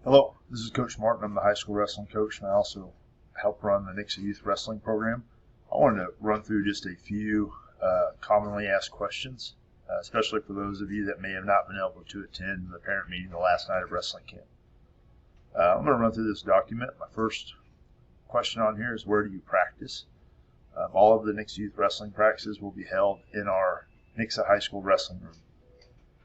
Hello, this is Coach Martin. I'm the high school wrestling coach, and I also help run the Nixa Youth Wrestling program. I wanted to run through just a few commonly asked questions, especially for those of you that may have not been able to attend the parent meeting the last night of wrestling camp. I'm going to run through this document. My first question on here is, where do you practice? All of the Nixa Youth Wrestling practices will be held in our Nixa High School Wrestling Room.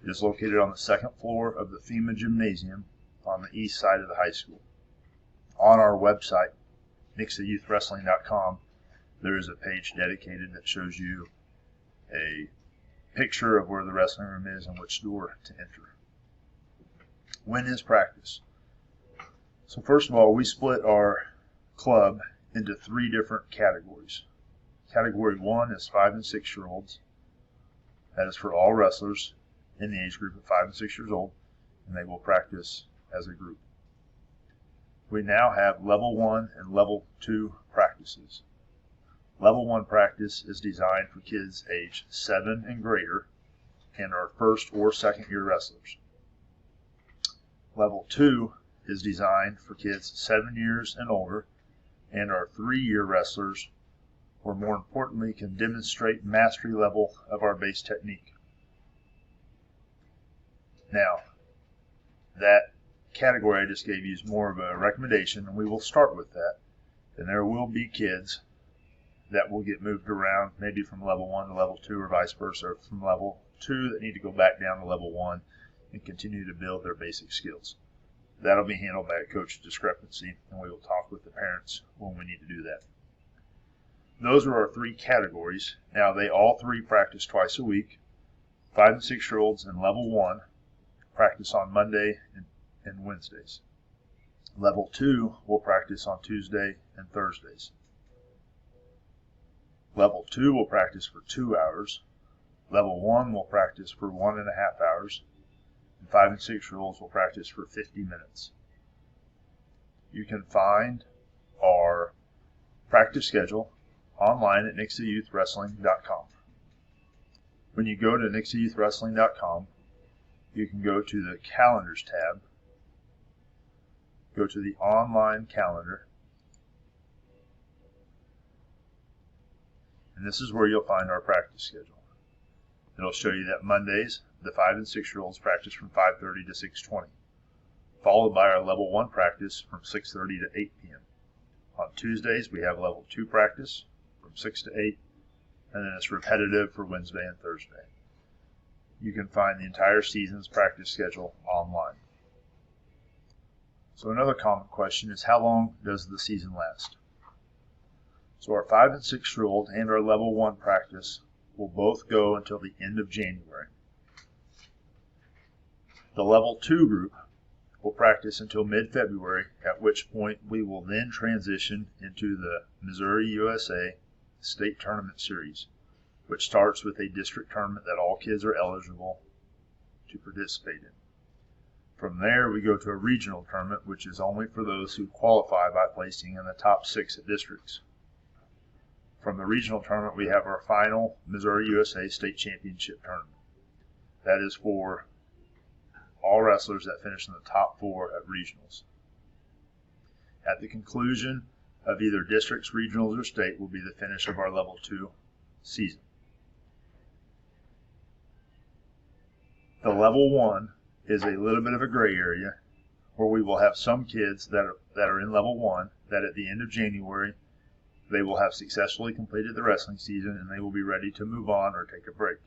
It is located on the second floor of the FEMA Gymnasium on the east side of the high school. On our website, NixaYouthWrestling.com, there is a page dedicated that shows you a picture of where the wrestling room is and which door to enter. When is practice? So first of all, we split our club into 3 different categories. Category 1 is 5 and 6 year olds. That is for all wrestlers in the age group of 5 and 6 years old, and they will practice as a group. We now have level 1 and level 2 practices. Level 1 practice is designed for kids age 7 and greater and are first or second year wrestlers. Level 2 is designed for kids 7 years and older and are 3-year wrestlers, or more importantly, can demonstrate mastery level of our base technique. Now, that category I just gave you is more of a recommendation, and we will start with that. And there will be kids that will get moved around, maybe from level 1 to level 2 or vice versa, or from level 2 that need to go back down to level 1 and continue to build their basic skills. That'll be handled by a coach discrepancy, and we will talk with the parents when we need to do that. Those are our 3 categories. Now, they all 3 practice twice a week. 5 and 6 year olds in level 1 practice on Monday and Wednesdays. Level 2 will practice on Tuesday and Thursdays. Level 2 will practice for 2 hours. Level 1 will practice for 1.5 hours. And 5 and 6 year olds will practice for 50 minutes. You can find our practice schedule online at NixaYouthWrestling.com. When you go to NixaYouthWrestling.com, you can go to the Calendars tab, go to the online calendar, and this is where you'll find our practice schedule. It'll show you that Mondays, the 5 and 6 year olds practice from 5:30 to 6:20, followed by our level 1 practice from 6:30 to 8 p.m. On Tuesdays, we have level 2 practice from 6 to 8, and then it's repetitive for Wednesday and Thursday. You can find the entire season's practice schedule online. So another common question is, how long does the season last? So our 5 and 6 year old and our level 1 practice will both go until the end of January. The level 2 group will practice until mid-February, at which point we will then transition into the Missouri USA State Tournament Series, which starts with a district tournament that all kids are eligible to participate in. From there, we go to a regional tournament, which is only for those who qualify by placing in the top 6 at districts. From the regional tournament, we have our final Missouri USA State Championship tournament. That is for all wrestlers that finish in the top 4 at regionals. At the conclusion of either districts, regionals, or state will be the finish of our level 2 season. The level 1 is a little bit of a gray area, where we will have some kids that are in level 1 that at the end of January they will have successfully completed the wrestling season and they will be ready to move on or take a break.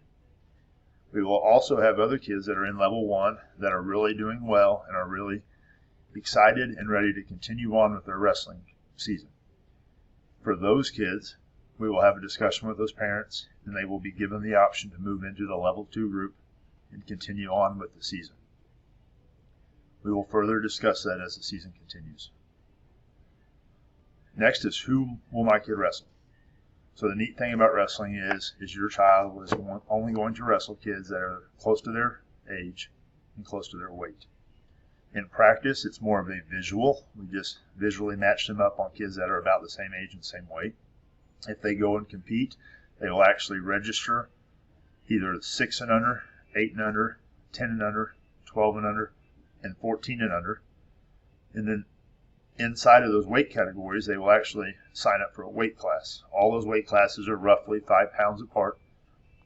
We will also have other kids that are in level 1 that are really doing well and are really excited and ready to continue on with their wrestling season. For those kids, we will have a discussion with those parents, and they will be given the option to move into the level 2 group and continue on with the season. We will further discuss that as the season continues. Next is, who will my kid wrestle? So the neat thing about wrestling is your child is only going to wrestle kids that are close to their age and close to their weight. In practice, it's more of a visual. We just visually match them up on kids that are about the same age and same weight. If they go and compete, they will actually register either 6 and under, 8 and under, 10 and under, 12 and under, and 14 and under. And then inside of those weight categories, they will actually sign up for a weight class. All those weight classes are roughly 5 pounds apart.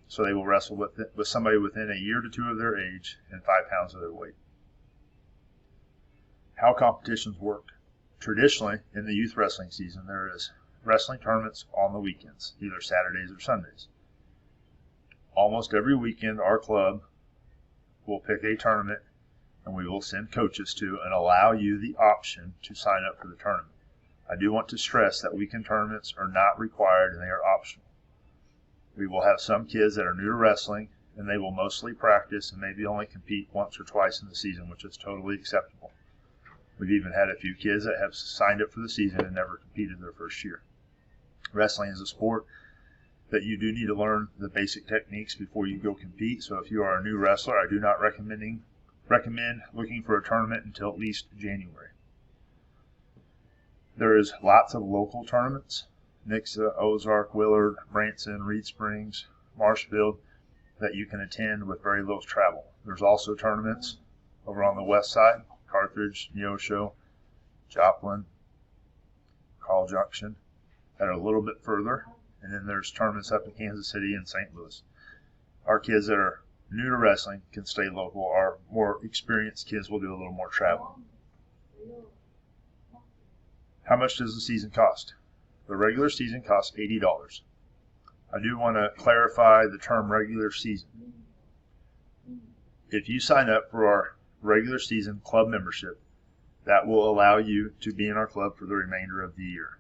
So they will wrestle with somebody within a year to 2 of their age and 5 pounds of their weight. How competitions work. Traditionally, in the youth wrestling season, there is wrestling tournaments on the weekends, either Saturdays or Sundays. Almost every weekend, our club will pick a tournament, and we will send coaches to and allow you the option to sign up for the tournament. I do want to stress that weekend tournaments are not required and they are optional. We will have some kids that are new to wrestling, and they will mostly practice and maybe only compete once or twice in the season, which is totally acceptable. We've even had a few kids that have signed up for the season and never competed their first year. Wrestling is a sport that you do need to learn the basic techniques before you go compete. So if you are a new wrestler, I do not recommend looking for a tournament until at least January. There is lots of local tournaments, Nixa, Ozark, Willard, Branson, Reed Springs, Marshfield, that you can attend with very little travel. There's also tournaments over on the west side, Carthage, Neosho, Joplin, Carl Junction, that are a little bit further. And then there's tournaments up in Kansas City and St. Louis. Our kids that are new to wrestling can stay local. Our more experienced kids will do a little more travel. How much does the season cost? The regular season costs $80. I do want to clarify the term regular season. If you sign up for our regular season club membership, that will allow you to be in our club for the remainder of the year.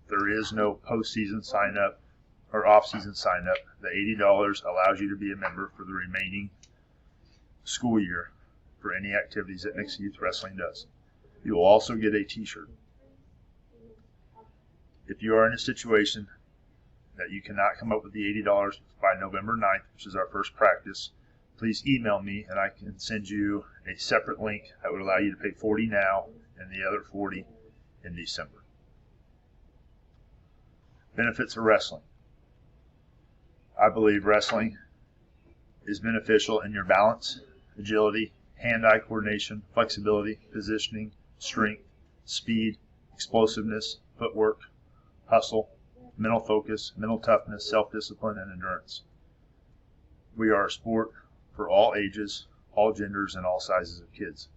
There is no postseason sign up or off-season sign up. The $80 allows you to be a member for the remaining school year for any activities that Nixa Youth Wrestling does. You will also get a t-shirt. If you are in a situation that you cannot come up with the $80 by November 9th, which is our first practice, please email me and I can send you a separate link that would allow you to pay $40 now and the other $40 in December. Benefits of wrestling. I believe wrestling is beneficial in your balance, agility, hand-eye coordination, flexibility, positioning, strength, speed, explosiveness, footwork, hustle, mental focus, mental toughness, self-discipline, and endurance. We are a sport for all ages, all genders, and all sizes of kids.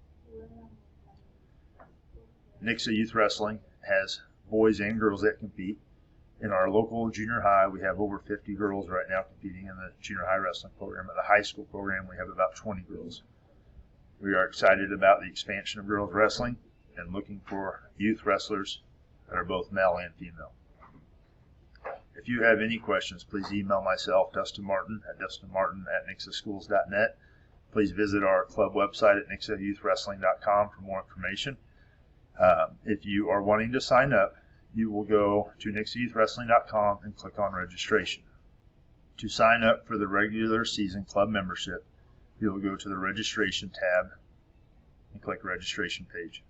Nixa Youth Wrestling has boys and girls that compete. In our local junior high, we have over 50 girls right now competing in the junior high wrestling program. At the high school program, we have about 20 girls. We are excited about the expansion of girls wrestling and looking for youth wrestlers that are both male and female. If you have any questions, please email myself, Dustin Martin, at dustinmartin@nixaschools.net. Please visit our club website at nixayouthwrestling.com for more information. If you are wanting to sign up, you will go to nixayouthwrestling.com and click on registration. To sign up for the regular season club membership, you will go to the registration tab and click registration page.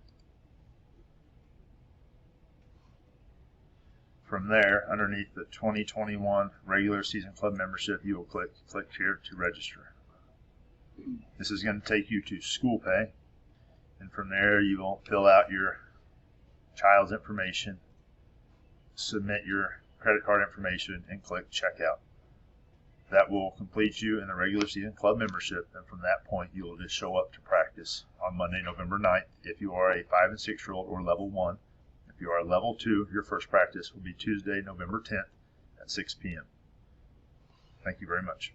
From there, underneath the 2021 regular season club membership, you will click here to register. This is going to take you to school pay, and from there you will fill out your child's information, submit your credit card information, and click checkout. That will complete you in the regular season club membership, and from that point you will just show up to practice on Monday, November 9th if you are a 5 and 6-year-old or level 1. If you are level 2, your first practice will be Tuesday, November 10th at 6 p.m. Thank you very much.